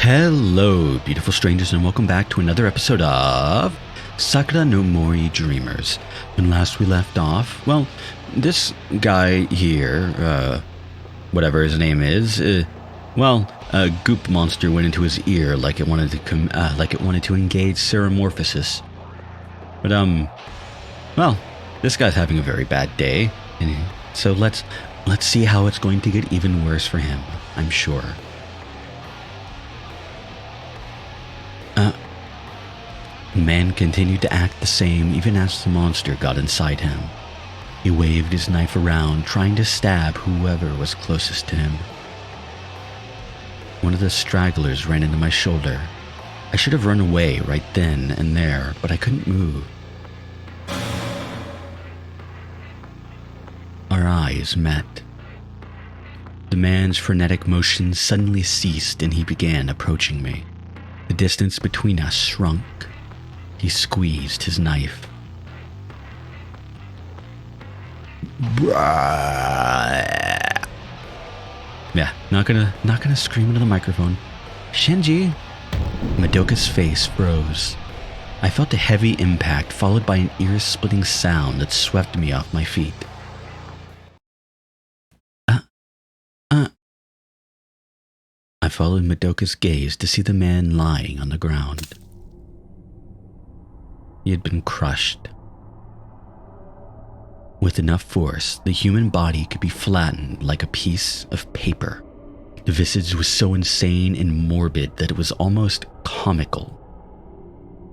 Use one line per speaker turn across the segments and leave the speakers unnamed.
Hello, beautiful strangers, and welcome back to another episode of Sakura no Mori Dreamers. When last we left off, well, this guy here, whatever his name is, a goop monster went into his ear like it wanted to engage Ceramorphosis. But well, this guy's having a very bad day, and so let's see how it's going to get even worse for him. I'm sure. The man continued to act the same even as the monster got inside him. He waved his knife around, trying to stab whoever was closest to him. One of the stragglers ran into my shoulder. I should have run away right then and there, but I couldn't move. Our eyes met. The man's frenetic motion suddenly ceased and he began approaching me. The distance between us shrunk. He squeezed his knife. Yeah, not gonna scream into the microphone. Shinji! Madoka's face froze. I felt a heavy impact followed by an ear-splitting sound that swept me off my feet. I followed Madoka's gaze to see the man lying on the ground. He had been crushed. With enough force, the human body could be flattened like a piece of paper. The visage was so insane and morbid that it was almost comical.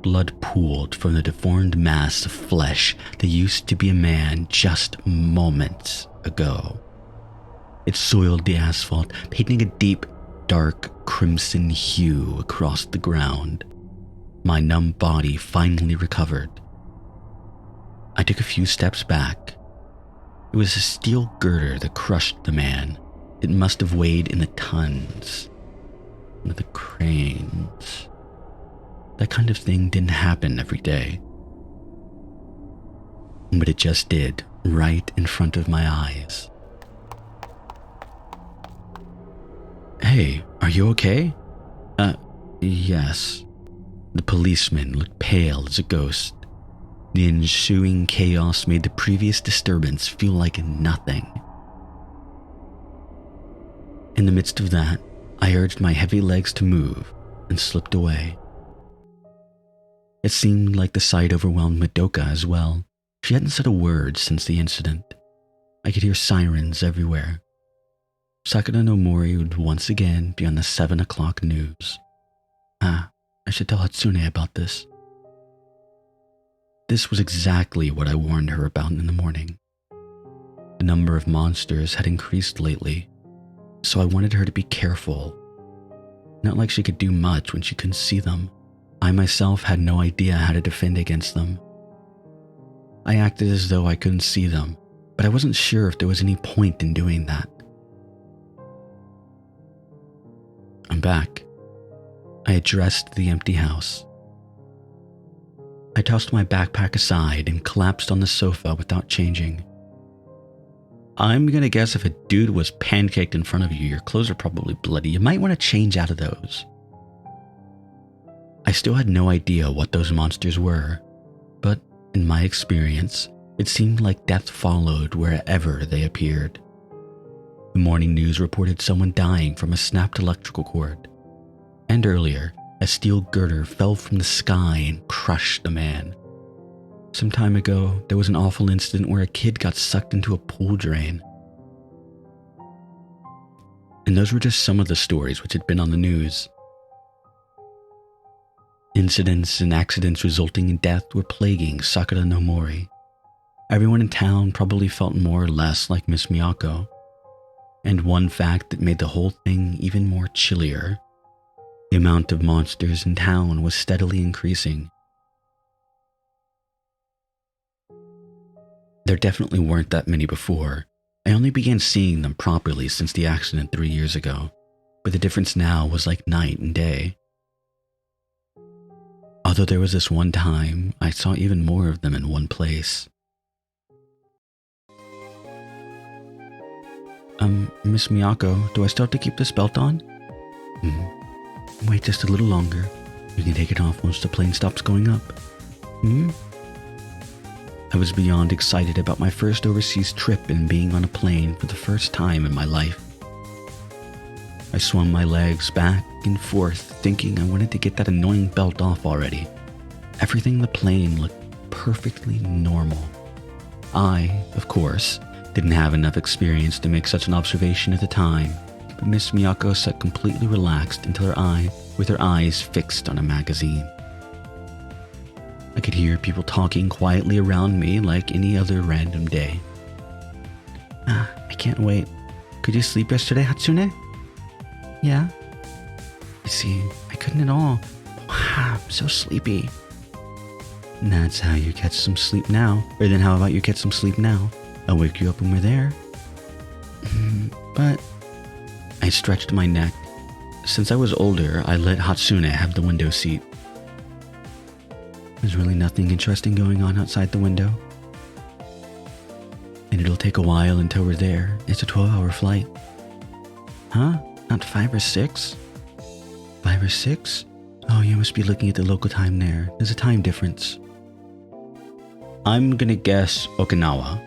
Blood pooled from the deformed mass of flesh that used to be a man just moments ago. It soiled the asphalt, painting a deep, dark crimson hue across the ground. My numb body finally recovered. I took a few steps back. It was a steel girder that crushed the man. It must have weighed in the tons. One of the cranes. That kind of thing didn't happen every day. But it just did, right in front of my eyes. Hey, are you okay? Yes. The policeman looked pale as a ghost. The ensuing chaos made the previous disturbance feel like nothing. In the midst of that, I urged my heavy legs to move and slipped away. It seemed like the sight overwhelmed Madoka as well. She hadn't said a word since the incident. I could hear sirens everywhere. Sakura no Mori would once again be on the 7 o'clock news. I should tell Hatsune about this. This was exactly what I warned her about in the morning. The number of monsters had increased lately, so I wanted her to be careful. Not like she could do much when she couldn't see them. I myself had no idea how to defend against them. I acted as though I couldn't see them, but I wasn't sure if there was any point in doing that. I'm back. I addressed the empty house. I tossed my backpack aside and collapsed on the sofa without changing. I'm gonna guess if a dude was pancaked in front of you, your clothes are probably bloody. You might want to change out of those. I still had no idea what those monsters were, but in my experience, it seemed like death followed wherever they appeared. The morning news reported someone dying from a snapped electrical cord. And earlier, a steel girder fell from the sky and crushed the man. Some time ago, there was an awful incident where a kid got sucked into a pool drain. And those were just some of the stories which had been on the news. Incidents and accidents resulting in death were plaguing Sakura no Mori. Everyone in town probably felt more or less like Miss Miyako. And one fact that made the whole thing even more chillier: the amount of monsters in town was steadily increasing. There definitely weren't that many before. I only began seeing them properly since the accident 3 years ago, but the difference now was like night and day. Although there was this one time, I saw even more of them in one place. Miss Miyako, do I still have to keep this belt on? Wait just a little longer. You can take it off once the plane stops going up. I was beyond excited about my first overseas trip and being on a plane for the first time in my life. I swung my legs back and forth, thinking I wanted to get that annoying belt off already. Everything in the plane looked perfectly normal. I, of course, didn't have enough experience to make such an observation at the time, but Miss Miyako sat completely relaxed with her eyes fixed on a magazine. I could hear people talking quietly around me like any other random day. I can't wait. Could you sleep yesterday, Hatsune? Yeah. You see, I couldn't at all. Wow, I'm so sleepy. And that's how you catch some sleep now. Or then how about you get some sleep now? I'll wake you up when we're there. But I stretched my neck. Since I was older, I let Hatsune have the window seat. There's really nothing interesting going on outside the window. And it'll take a while until we're there. It's a 12-hour flight. Huh? Not 5 or 6? 5 or 6? Oh, you must be looking at the local time there. There's a time difference. I'm gonna guess Okinawa.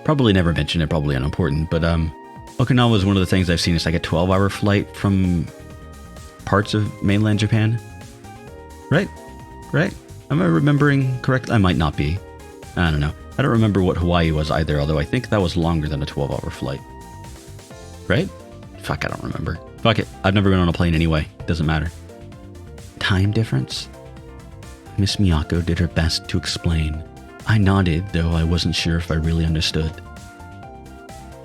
Probably never mentioned it, probably unimportant, but Okinawa is one of the things I've seen. It's like a 12-hour flight from parts of mainland Japan. Right? Am I remembering correctly? I might not be. I don't know. I don't remember what Hawaii was either, although I think that was longer than a 12-hour flight. Right? Fuck, I don't remember. Fuck it. I've never been on a plane anyway. Doesn't matter. Time difference? Miss Miyako did her best to explain. I nodded, though I wasn't sure if I really understood.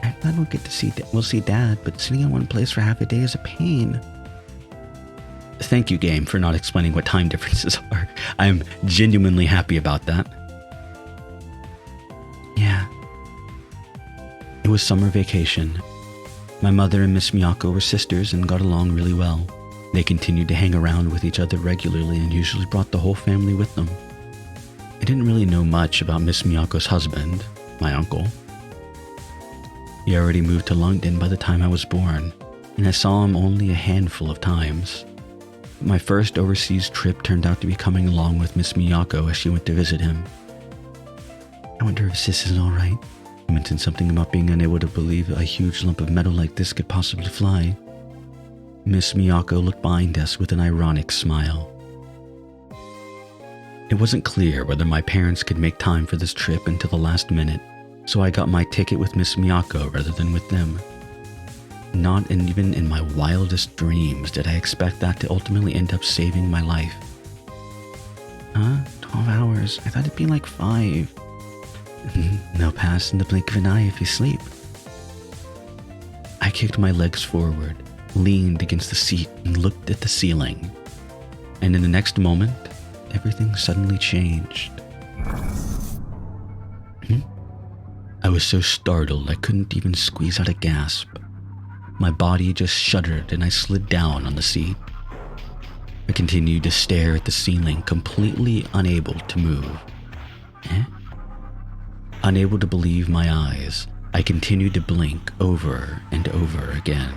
I don't get to see we'll see Dad, but sitting in one place for half a day is a pain. Thank you, game, for not explaining what time differences are. I'm genuinely happy about that. Yeah. It was summer vacation. My mother and Miss Miyako were sisters and got along really well. They continued to hang around with each other regularly and usually brought the whole family with them. I didn't really know much about Miss Miyako's husband, my uncle. He already moved to London by the time I was born, and I saw him only a handful of times. My first overseas trip turned out to be coming along with Miss Miyako as she went to visit him. I wonder if Sis is alright. He mentioned something about being unable to believe a huge lump of metal like this could possibly fly. Miss Miyako looked behind us with an ironic smile. It wasn't clear whether my parents could make time for this trip until the last minute, so I got my ticket with Miss Miyako rather than with them. Not even in my wildest dreams did I expect that to ultimately end up saving my life. Huh? 12 hours? I thought it'd be like 5. They'll pass in the blink of an eye if you sleep. I kicked my legs forward, leaned against the seat, and looked at the ceiling. And in the next moment, everything suddenly changed. I was so startled I couldn't even squeeze out a gasp. My body just shuddered and I slid down on the seat. I continued to stare at the ceiling, completely unable to move. Unable to believe my eyes, I continued to blink over and over again.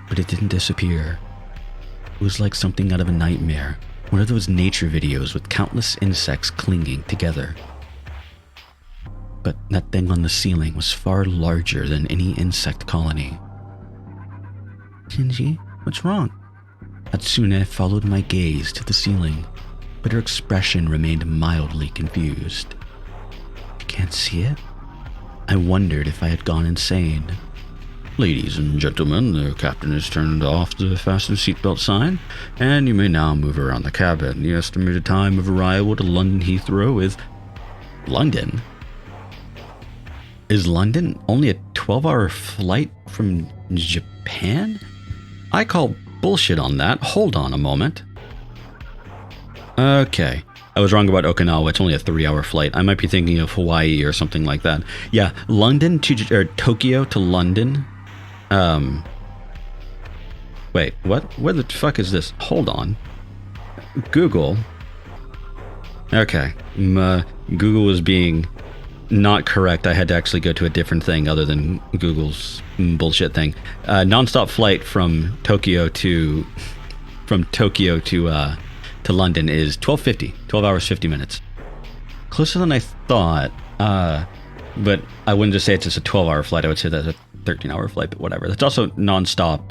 But it didn't disappear. It was like something out of a nightmare, one of those nature videos with countless insects clinging together. But that thing on the ceiling was far larger than any insect colony. Shinji, what's wrong? Hatsune followed my gaze to the ceiling, but her expression remained mildly confused. You can't see it? I wondered if I had gone insane. Ladies and gentlemen, the captain has turned off the fasten seatbelt sign, and you may now move around the cabin. The estimated time of arrival to London Heathrow is... London? Is London only a 12-hour flight from Japan? I call bullshit on that. Hold on a moment. Okay. I was wrong about Okinawa. It's only a 3-hour flight. I might be thinking of Hawaii or something like that. Yeah, London to... Tokyo to London. Wait, what? Where the fuck is this? Hold on. Google. Okay. Google is being not correct. I had to actually go to a different thing other than Google's bullshit thing. Nonstop flight from Tokyo to London is 12 hours 50 minutes. Closer than I thought. But I wouldn't just say it's just a 12-hour flight. I would say that's a 13-hour flight, but whatever. That's also nonstop,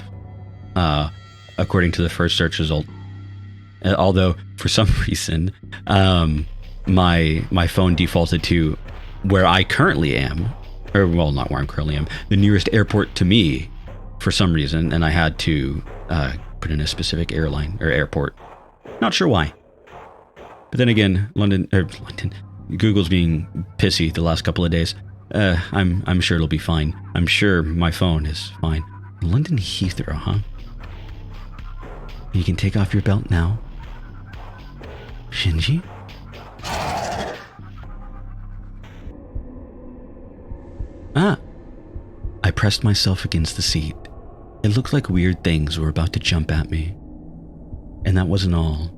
according to the first search result. Although for some reason, my phone defaulted to where I currently am, or well, not where I currently am, the nearest airport to me, for some reason, and I had to put in a specific airline or airport. Not sure why. But then again, Google's being pissy the last couple of days. I'm sure it'll be fine. I'm sure my phone is fine. London Heathrow, huh? You can take off your belt now. Shinji? Ah! I pressed myself against the seat. It looked like weird things were about to jump at me. And that wasn't all.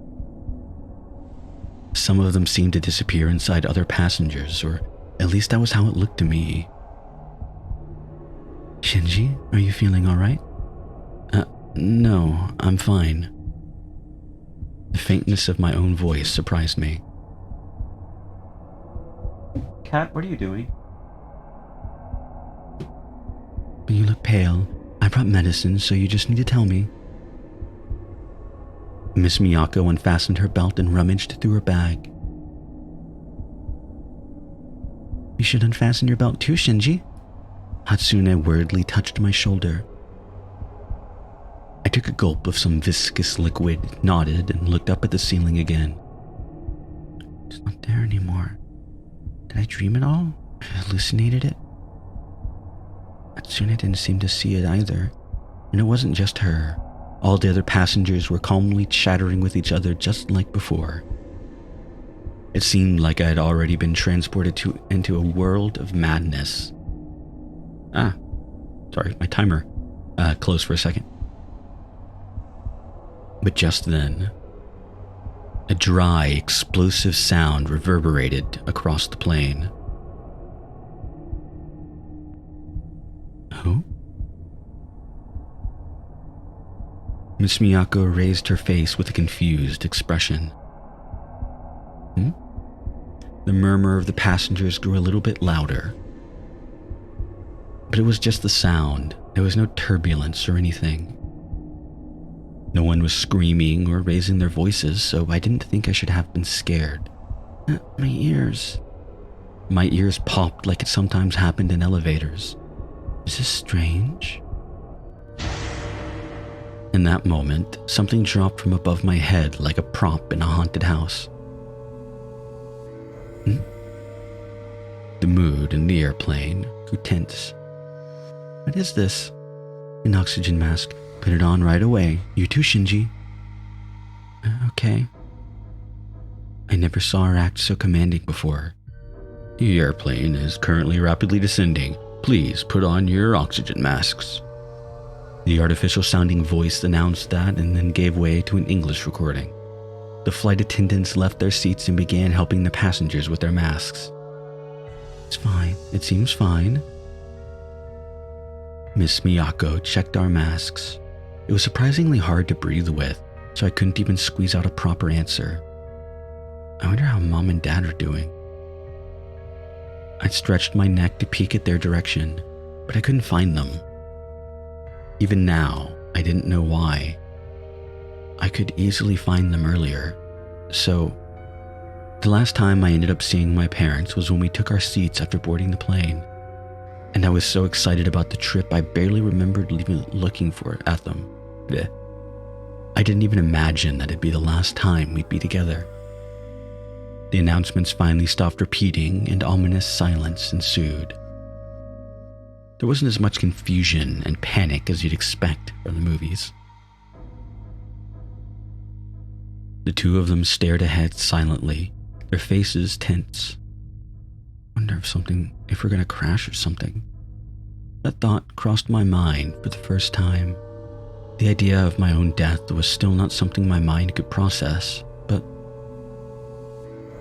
Some of them seemed to disappear inside other passengers, or at least that was how it looked to me. Shinji, are you feeling alright? No, I'm fine. The faintness of my own voice surprised me. Kat, what are you doing? You look pale. I brought medicine, so you just need to tell me. Miss Miyako unfastened her belt and rummaged through her bag. You should unfasten your belt too, Shinji. Hatsune worriedly touched my shoulder. I took a gulp of some viscous liquid, nodded, and looked up at the ceiling again. It's not there anymore. Did I dream it all? I hallucinated it? Hatsune didn't seem to see it either, and it wasn't just her. All the other passengers were calmly chattering with each other just like before. It seemed like I had already been transported into a world of madness. Sorry, my timer closed for a second. But just then, a dry, explosive sound reverberated across the plane. Who? Miss Miyako raised her face with a confused expression. The murmur of the passengers grew a little bit louder. But it was just the sound. There was no turbulence or anything. No one was screaming or raising their voices, so I didn't think I should have been scared. My ears. My ears popped like it sometimes happened in elevators. Is this strange? In that moment, something dropped from above my head like a prop in a haunted house. The mood in the airplane grew tense. What is this? An oxygen mask. Put it on right away. You too, Shinji. Okay. I never saw her act so commanding before. The airplane is currently rapidly descending. Please put on your oxygen masks. The artificial-sounding voice announced that and then gave way to an English recording. The flight attendants left their seats and began helping the passengers with their masks. It's fine. It seems fine. Miss Miyako checked our masks. It was surprisingly hard to breathe with, so I couldn't even squeeze out a proper answer. I wonder how Mom and Dad are doing. I stretched my neck to peek at their direction, but I couldn't find them. Even now, I didn't know why. I could easily find them earlier, so the last time I ended up seeing my parents was when we took our seats after boarding the plane. And I was so excited about the trip I barely remembered even looking at them. Blech. I didn't even imagine that it'd be the last time we'd be together. The announcements finally stopped repeating and ominous silence ensued. There wasn't as much confusion and panic as you'd expect from the movies. The two of them stared ahead silently, their faces tense. Wonder if we're gonna crash or something. That thought crossed my mind for the first time. The idea of my own death was still not something my mind could process, but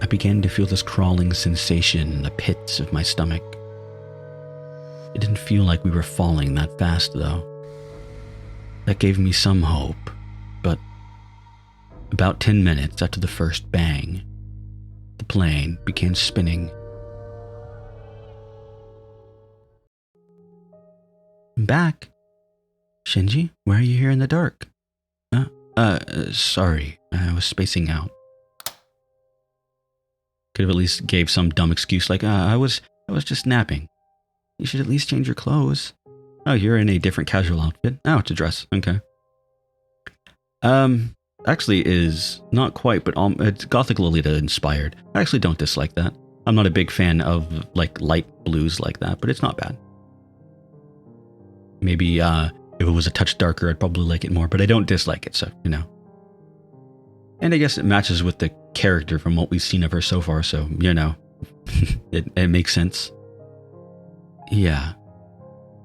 I began to feel this crawling sensation in the pits of my stomach. It didn't feel like we were falling that fast, though. That gave me some hope, but about 10 minutes after the first bang, the plane began spinning. I'm back. Shinji, why are you here in the dark? Sorry, I was spacing out. Could have at least gave some dumb excuse like, I was just napping. You should at least change your clothes. Oh, you're in a different casual outfit. Oh, it's a dress. Okay. Actually is not quite, but it's Gothic Lolita inspired. I actually don't dislike that. I'm not a big fan of like light blues like that, but it's not bad. Maybe if it was a touch darker, I'd probably like it more, but I don't dislike it, so, you know. And I guess it matches with the character from what we've seen of her so far, so, you know, it makes sense. Yeah.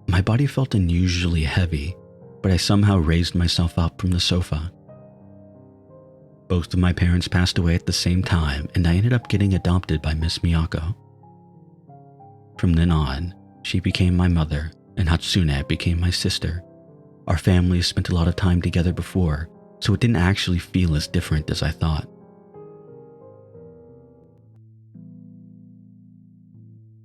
My body felt unusually heavy, but I somehow raised myself up from the sofa. Both of my parents passed away at the same time, and I ended up getting adopted by Miss Miyako. From then on, she became my mother, and Hatsune became my sister. Our families spent a lot of time together before, so it didn't actually feel as different as I thought.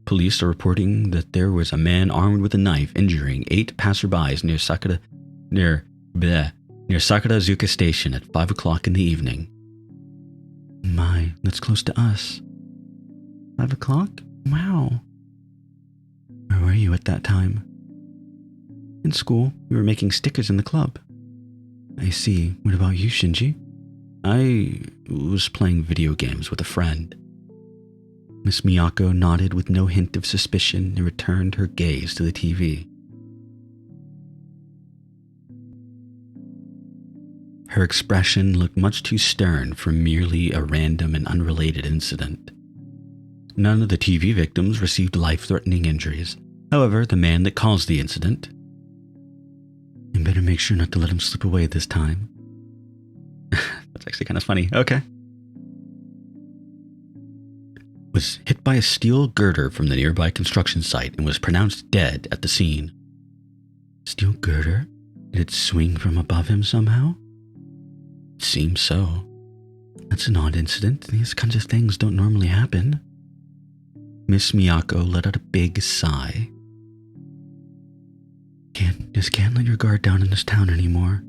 Police are reporting that there was a man armed with a knife injuring 8 passerbys near Sakurazuka Station at 5 o'clock in the evening. My, that's close to us. 5 o'clock? Wow. Where were you at that time? In school, we were making stickers in the club. I see. What about you, Shinji? I was playing video games with a friend. Miss Miyako nodded with no hint of suspicion and returned her gaze to the TV. Her expression looked much too stern for merely a random and unrelated incident. None of the TV victims received life-threatening injuries. However, the man that caused the incident, you better make sure not to let him slip away this time. That's actually kind of funny. Okay. Was hit by a steel girder from the nearby construction site and was pronounced dead at the scene. Steel girder? Did it swing from above him somehow? It seems so. That's an odd incident. These kinds of things don't normally happen. Miss Miyako let out a big sigh. Can't let your guard down in this town anymore.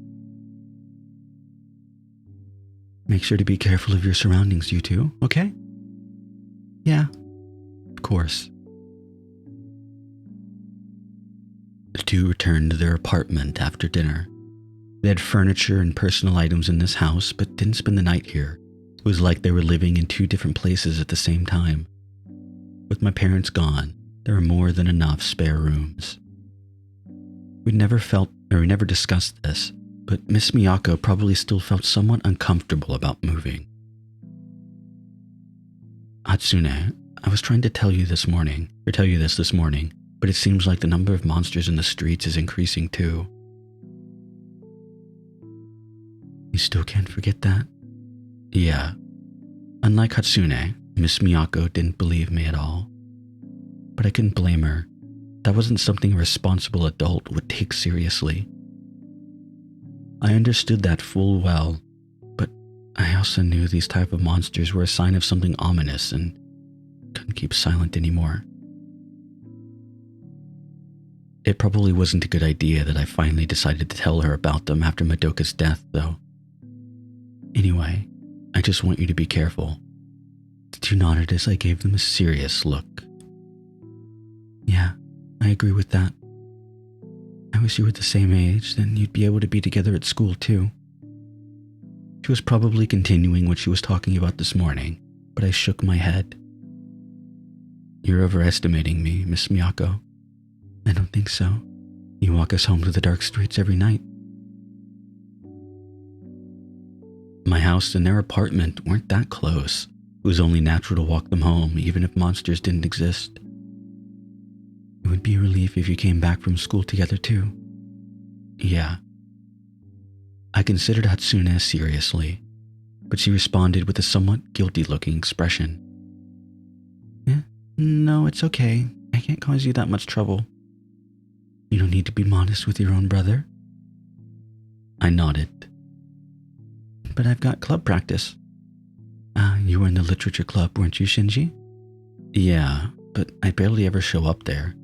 Make sure to be careful of your surroundings, you two, okay? Yeah, of course. The two returned to their apartment after dinner. They had furniture and personal items in this house, but didn't spend the night here. It was like they were living in 2 different places at the same time. With my parents gone, there were more than enough spare rooms. We never discussed this, but Miss Miyako probably still felt somewhat uncomfortable about moving. Hatsune, I was trying to tell you this morning, but it seems like the number of monsters in the streets is increasing too. You still can't forget that? Yeah. Unlike Hatsune, Miss Miyako didn't believe me at all. But I couldn't blame her. That wasn't something a responsible adult would take seriously. I understood that full well, but I also knew these type of monsters were a sign of something ominous and couldn't keep silent anymore. It probably wasn't a good idea that I finally decided to tell her about them after Madoka's death, though. Anyway, I just want you to be careful. The two nodded as I gave them a serious look. Yeah, I agree with that. I wish you were the same age, then you'd be able to be together at school too. She was probably continuing what she was talking about this morning, but I shook my head. You're overestimating me, Miss Miyako. I don't think so. You walk us home to the dark streets every night. My house and their apartment weren't that close. It was only natural to walk them home, even if monsters didn't exist. It would be a relief if you came back from school together too. Yeah. I considered Hatsune seriously, but she responded with a somewhat guilty-looking expression. No, it's okay. I can't cause you that much trouble. You don't need to be modest with your own brother. I nodded. But I've got club practice. You were in the literature club, weren't you, Shinji? Yeah, but I barely ever show up there.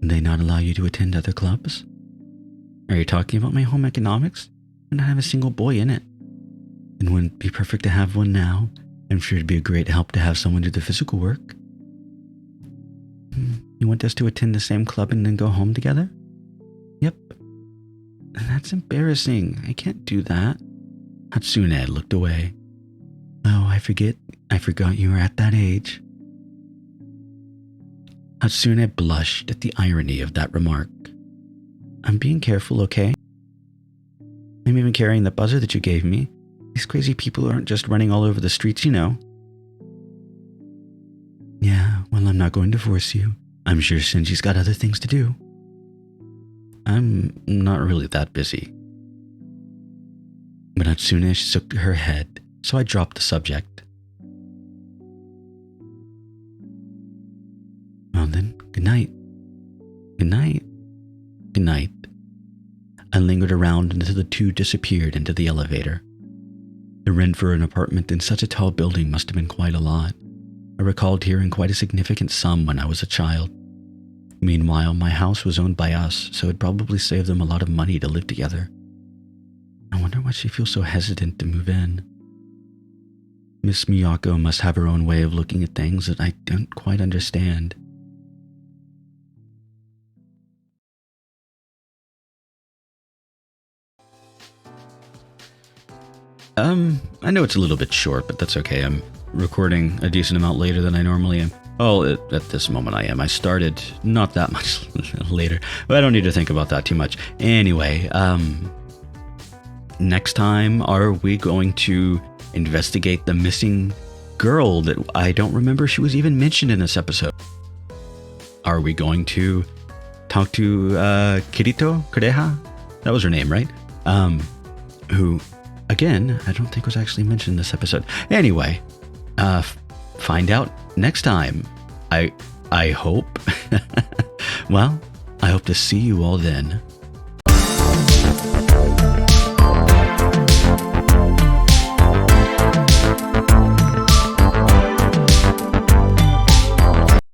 They not allow you to attend other clubs? Are you talking about my home economics? And I have a single boy in it. It wouldn't be perfect to have one now. I'm sure it'd be a great help to have someone do the physical work. You want us to attend the same club and then go home together? Yep. That's embarrassing. I can't do that. Hatsune looked away. Oh, I forgot you were at that age. Hatsune blushed at the irony of that remark. I'm being careful, okay? I'm even carrying the buzzer that you gave me. These crazy people aren't just running all over the streets, you know. Yeah, well, I'm not going to force you. I'm sure Shinji's got other things to do. I'm not really that busy. But Hatsune shook her head, so I dropped the subject. Well then, good night. Good night. Good night. I lingered around until the two disappeared into the elevator. The rent for an apartment in such a tall building must have been quite a lot. I recalled hearing quite a significant sum when I was a child. Meanwhile, my house was owned by us, so it probably saved them a lot of money to live together. I wonder why she feels so hesitant to move in. Miss Miyako must have her own way of looking at things that I don't quite understand. I know it's a little bit short, but that's okay. I'm recording a decent amount later than I normally am. Oh, at this moment I am. I started not that much later, but I don't need to think about that too much. Anyway, next time, are we going to investigate the missing girl that I don't remember she was even mentioned in this episode? Are we going to talk to Kirito Kureha? That was her name, right? Who, again, I don't think was actually mentioned in this episode. Anyway, find out next time. I hope. Well, I hope to see you all then.